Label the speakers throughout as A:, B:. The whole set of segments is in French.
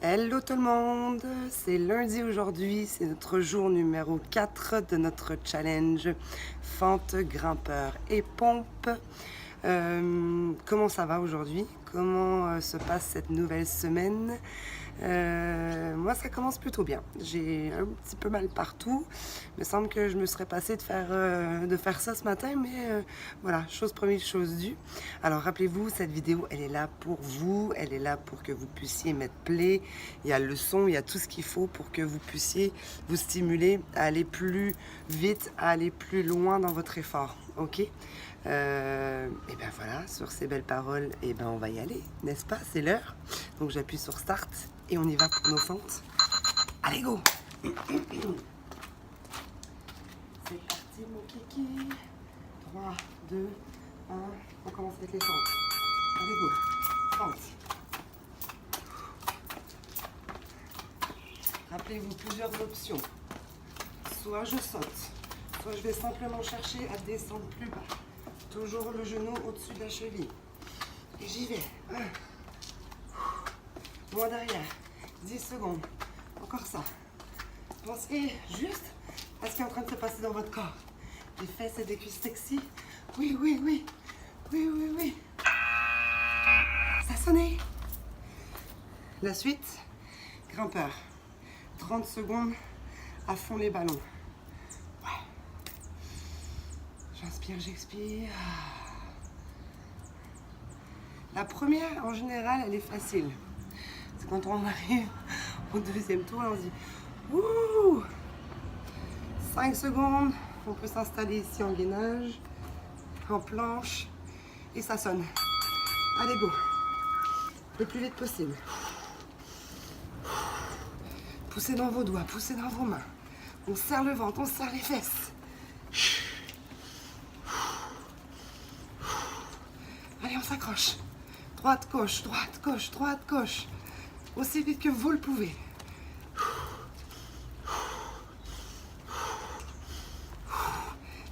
A: Hello tout le monde, c'est lundi aujourd'hui, c'est notre jour numéro 4 de notre challenge fente, grimpeur et pompe. Comment ça va aujourd'hui? Comment se passe cette nouvelle semaine? Moi ça commence plutôt bien, j'ai un petit peu mal partout, il me semble que je me serais passée de faire ça ce matin, mais voilà, chose promise, chose due. Alors rappelez-vous, cette vidéo elle est là pour vous, elle est là pour que vous puissiez mettre play, il y a le son, il y a tout ce qu'il faut pour que vous puissiez vous stimuler à aller plus vite, à aller plus loin dans votre effort, ok? Et ben voilà, sur ces belles paroles, et ben on va y aller, n'est-ce pas? C'est l'heure. Donc j'appuie sur Start et on y va pour nos fentes. Allez go! C'est parti mon kiki. 3, 2, 1, on commence avec les fentes. Allez go! Fente. Rappelez-vous plusieurs options. Soit je saute, soit je vais simplement chercher à descendre plus bas. Toujours le genou au-dessus de la cheville. Et j'y vais. 1. Moi derrière. 10 secondes. Encore ça. Pensez juste à ce qui est en train de se passer dans votre corps. Les fesses et des cuisses sexy. Oui, oui, oui. Oui, oui, oui. Ça sonnait. La suite, grimpeur. 30 secondes à fond les ballons. Ouais. J'inspire, j'expire. La première, en général, elle est facile. C'est quand on arrive au deuxième tour, là, on se dit ouh! 5 secondes, on peut s'installer ici en gainage, en planche, et ça sonne. Allez, go! Le plus vite possible. Poussez dans vos doigts, poussez dans vos mains. On serre le ventre, on serre les fesses. Allez, on s'accroche. Droite, gauche, droite, gauche, droite, gauche. Aussi vite que vous le pouvez.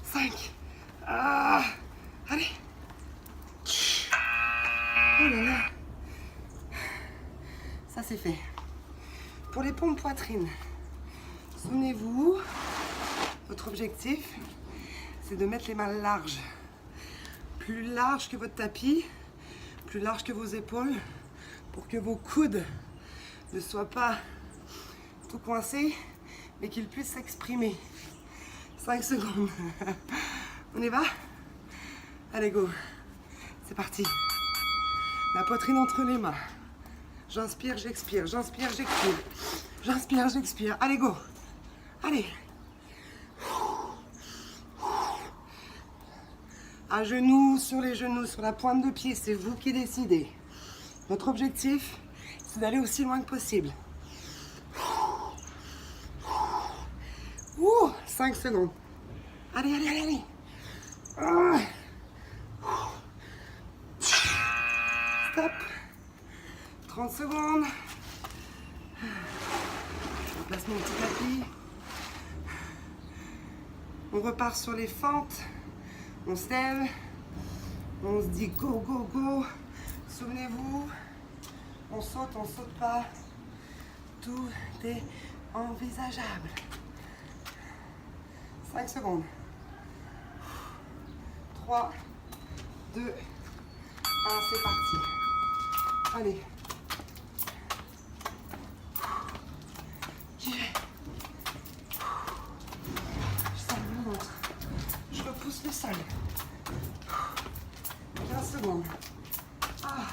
A: 5. Ah, allez. Oh là là. Ça c'est fait. Pour les pompes poitrine, souvenez-vous, votre objectif, c'est de mettre les mains larges. Plus larges que votre tapis, plus large que vos épaules, pour que vos coudes ne soient pas tout coincés, mais qu'ils puissent s'exprimer. 5 secondes. On y va? Allez, go. C'est parti. La poitrine entre les mains. J'inspire, j'expire, j'inspire, j'expire. J'inspire, j'expire. Allez, go. Allez. À genoux, sur les genoux, sur la pointe de pied, c'est vous qui décidez. Notre objectif, c'est d'aller aussi loin que possible. 5 secondes. Allez, allez, allez, allez. Stop. 30 secondes. On place mon petit tapis. On repart sur les fentes. On se lève. On se dit go, go, go. Souvenez-vous, on saute pas. Tout est envisageable. 5 secondes. 3, 2, 1, c'est parti. Allez. J'y vais. Je serre le ventre. Je repousse le sol. 15 secondes. Ah.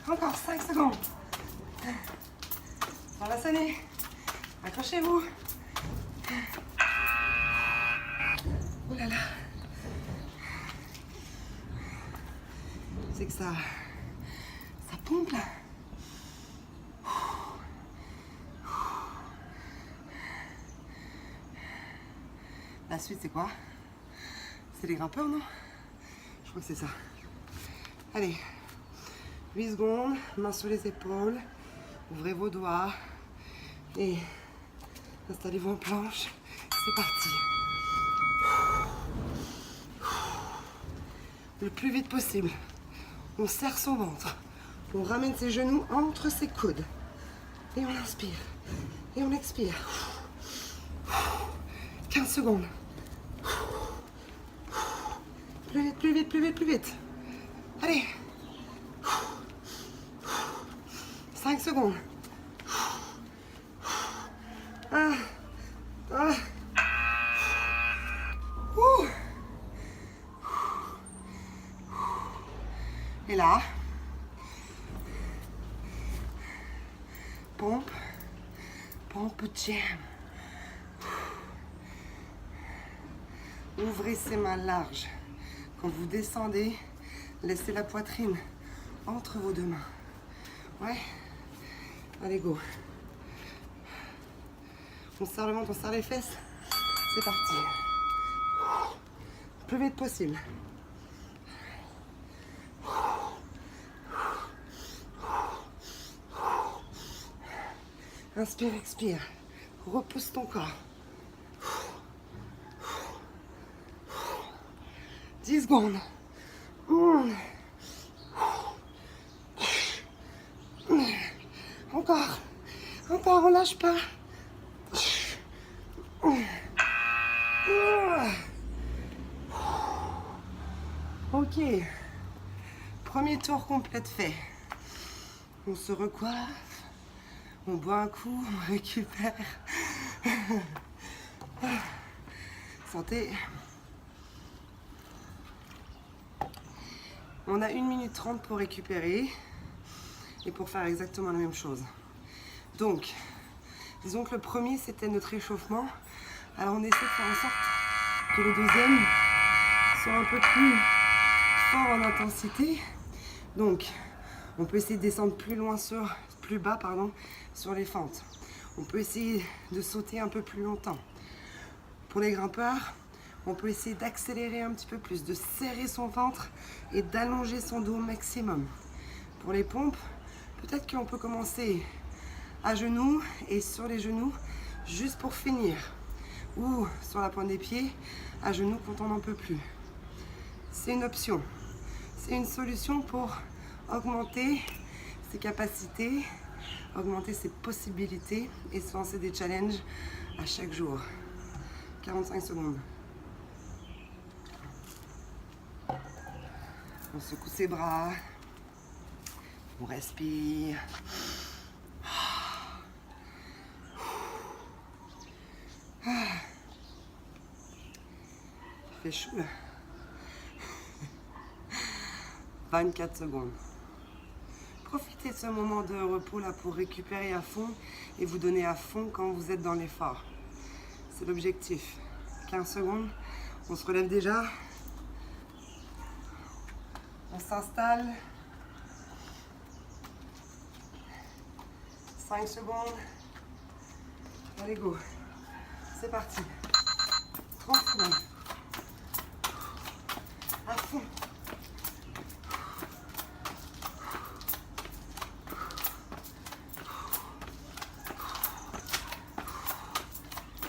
A: Encore 5 secondes. Ça va sonner. Accrochez-vous. Oh là là. C'est que ça pompe là. La suite c'est quoi? C'est les grimpeurs, non? Je crois que c'est ça. Allez. 8 secondes, main sur les épaules, ouvrez vos doigts et installez-vous en planche. C'est parti. le plus vite possible. On serre son ventre. On ramène ses genoux entre ses coudes. Et on inspire. Et on expire. 15 secondes. Plus vite, plus vite, plus vite, plus vite. Allez. 5 secondes. 1. 2. Et là, pompe, pompe jam. Ouvrez ses mains larges. Quand vous descendez, laissez la poitrine entre vos deux mains. Ouais. Allez, go. On serre le ventre, on serre les fesses. C'est parti. Le plus vite possible. Inspire, expire. Repousse ton corps. 10 secondes. Encore. Encore, on lâche pas. Ok. Premier tour complet fait. On se recoiffe. On boit un coup, on récupère. Santé. On a 1 minute 30 pour récupérer et pour faire exactement la même chose. Donc, disons que le premier c'était notre échauffement. Alors on essaie de faire en sorte que le deuxième soit un peu plus fort en intensité. Donc, on peut essayer de descendre plus bas sur les fentes. On peut essayer de sauter un peu plus longtemps. Pour les grimpeurs, on peut essayer d'accélérer un petit peu plus, de serrer son ventre et d'allonger son dos au maximum. Pour les pompes, peut-être qu'on peut commencer à genoux et sur les genoux juste pour finir. Ou sur la pointe des pieds, à genoux quand on n'en peut plus. C'est une option. C'est une solution pour augmenter ses capacités, augmenter ses possibilités et se lancer des challenges à chaque jour. 45 secondes. On secoue ses bras. On respire. Il fait chaud là. 24 secondes. Profitez de ce moment de repos là pour récupérer à fond et vous donner à fond quand vous êtes dans l'effort. C'est l'objectif. 15 secondes. On se relève déjà. On s'installe. 5 secondes. Allez, go. C'est parti. 30 secondes. À fond.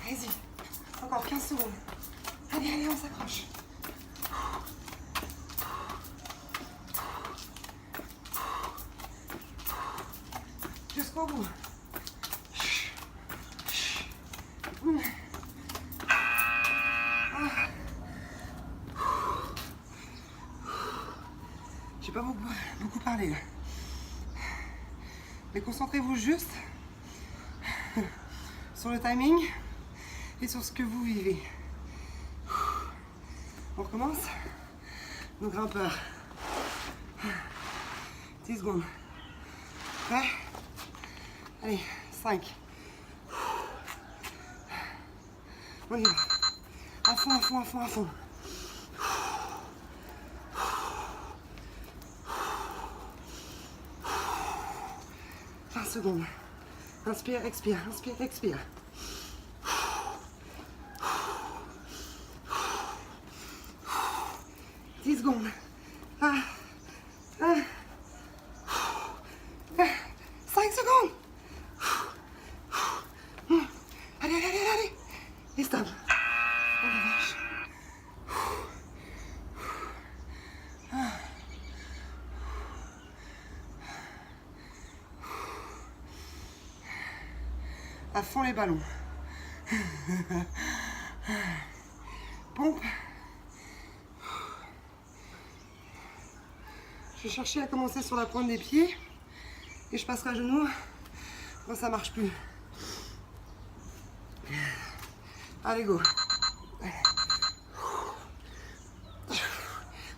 A: Allez-y. Encore 15 secondes. Allez, allez, on s'accroche. Jusqu'au bout. J'ai pas beaucoup parlé là. Mais concentrez-vous juste sur le timing et sur ce que vous vivez. On recommence. Nos grimpeurs. 10 secondes. Prêt? Allez, 5. On y va. À fond, à fond, à fond, à fond. 20 secondes. Inspire, expire, inspire, expire. 10 secondes. 5 secondes. Allez, allez, allez, allez. Et stop. Oh la vache. À fond les ballons. Pompe. Je vais chercher à commencer sur la pointe des pieds et je passerai à genoux quand ça marche plus. Allez, go.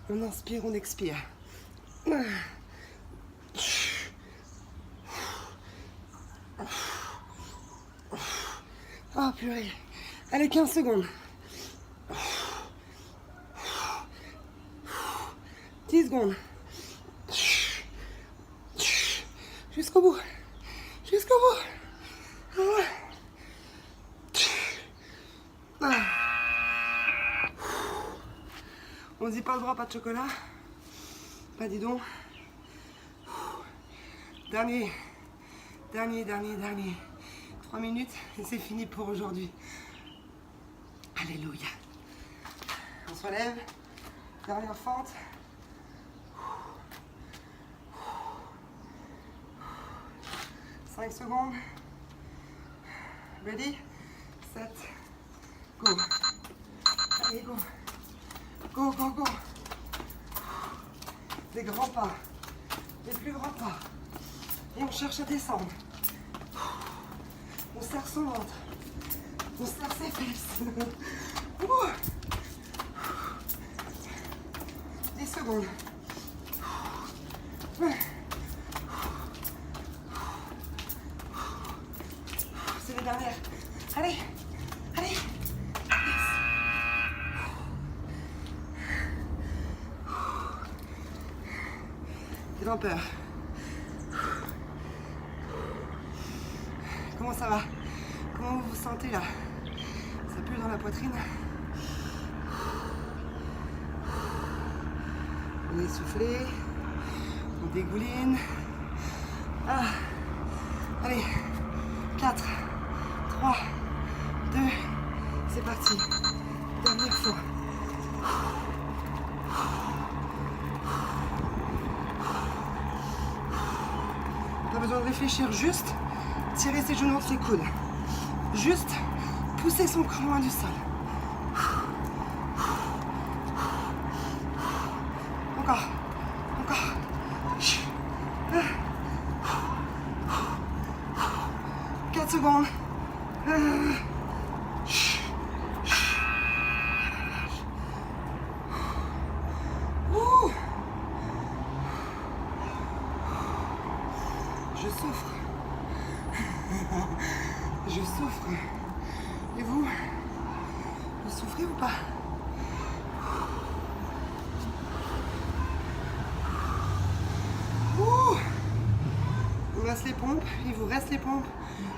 A: On inspire, on expire. Oh purée. Allez, 15 secondes. 10 secondes. Jusqu'au bout. Jusqu'au bout. Ah. On dit pas le droit, pas de chocolat. Pas dis donc. Dernier. 3 minutes et c'est fini pour aujourd'hui. Alléluia. On se relève. Dernière fente. 5 secondes. Ready? 7. Go. Allez, go. Go, go, go. Des grands pas. Des plus grands pas. Et on cherche à descendre. On serre son ventre. On serre ses fesses. 10 secondes. C'est les dernières. Allez. Allez. Yes. Grimpeur. Comment ça va? Comment vous vous sentez là? Ça pue dans la poitrine? On est essoufflé. On dégouline. Ah. Allez. 4, 3, 2, c'est parti. Dernière fois. Pas besoin de réfléchir, juste tirer ses genoux entre les coudes. Juste pousser son corps loin du sol. Encore. 4 secondes. Je souffre. Je souffre. Et vous? Vous souffrez ou pas? Il nous reste les pompes, il vous reste les pompes,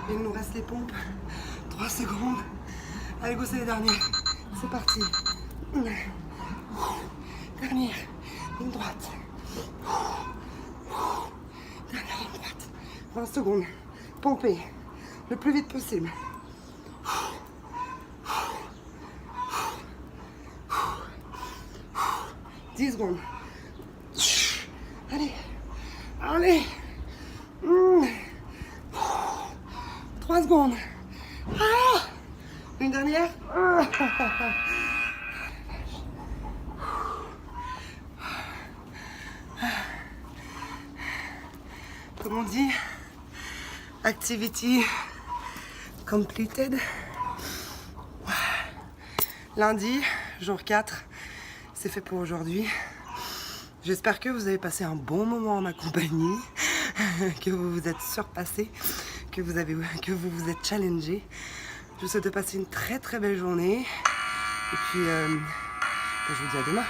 A: il nous reste les pompes. 3 secondes. Allez, go, c'est les derniers. C'est parti. Dernière ligne droite. Dernière ligne droite. 20 secondes. Pompez le plus vite possible. 10 secondes. Allez. Allez. 3 secondes. Ah, une dernière. Comme on dit, activity completed. Lundi, jour 4, c'est fait pour aujourd'hui. J'espère que vous avez passé un bon moment en ma compagnie, que vous vous êtes surpassé, que vous vous êtes challengé. Je vous souhaite de passer une très très belle journée. Et puis, je vous dis à demain.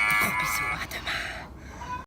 A: Des gros bisous, à demain.